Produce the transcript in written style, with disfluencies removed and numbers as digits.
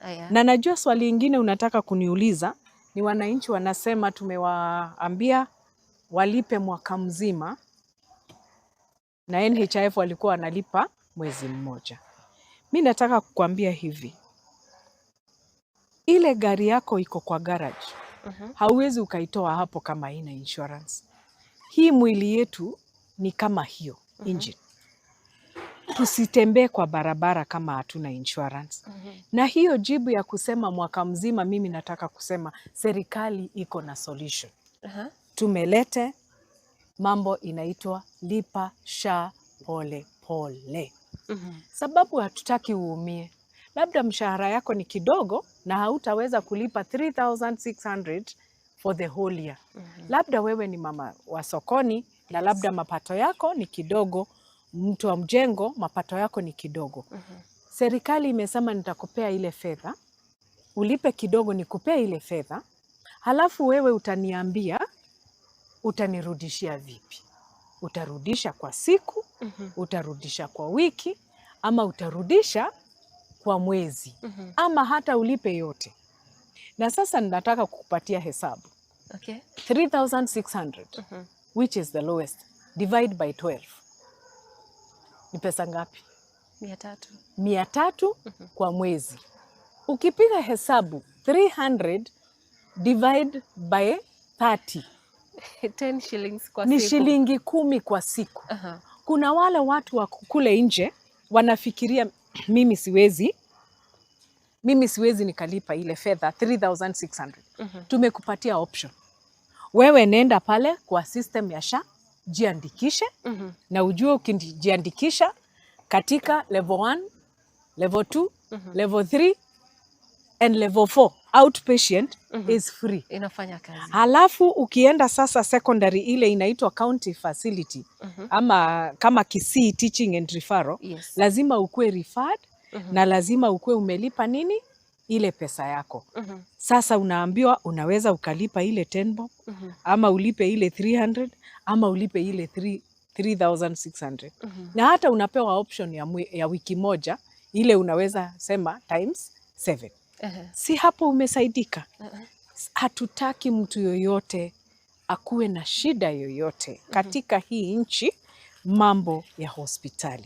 Aya. Na najua swali ingine unataka kuniuliza ni wananchi wanasema tumewaambia walipe mwaka mzima na NHIF walikuwa wanalipa mwezi mmoja. Mi nataka kukuambia hivi, ile gari yako iko kwa garage, hauwezi ukaitoa hapo kama haina insurance. Hii mwili yetu ni kama hiyo engine. Tusitembee kwa barabara kama hatuna insurance. Na hiyo jibu ya kusema mwaka mzima, mimi nataka kusema serikali iko na solution. Tumelete mambo inaitwa lipa SHA pole pole. Sababu hatutaki uumie. Labda mshahara yako ni kidogo na hautaweza kulipa 3,600 for the whole year. Labda wewe ni mama wa sokoni na labda mapato yako ni kidogo, mtu wa mjengo mapato yako ni kidogo. Serikali imesema nitakupea ile fedha, ulipe kidogo nikupea ile fedha, halafu wewe utaniambia utanirudishia vipi. Utarudisha kwa siku, utarudisha kwa wiki, ama utarudisha kwa mwezi, ama hata ulipe yote. Na sasa ninataka kukupatia hesabu. 3,600, which is the lowest, divide by 12. Ni pesa ngapi? 300. 300 kwa mwezi. Ukipiga hesabu 300 divide by 30. 10 shillings kwa ni siku. Shilingi 10 kwa siku. Kuna wale watu wa kule nje wanafikiria mimi siwezi nikalipa ile fedha 3,600. Tumekupatia option. Wewe nenda pale kwa system ya SHA, jiandikishe, na ujue ukijiandikisha katika level 1, level 2, level 3 and level 4, outpatient is free. Inafanya kazi. Halafu ukienda sasa secondary ile inaitwa county facility, ama kama Kisii teaching and referral, lazima ukue referred na lazima ukue umelipa nini? Ile pesa yako. Sasa unaambiwa unaweza ukalipa ile 10 bob, ama ulipe ile 300, ama ulipe ile 3,600. Na hata unapewa option ya wiki moja, ile unaweza sema times 7. Si hapo umesaidika? Hatutaki mtu yoyote akuwe na shida yoyote katika hii nchi mambo ya hospitali.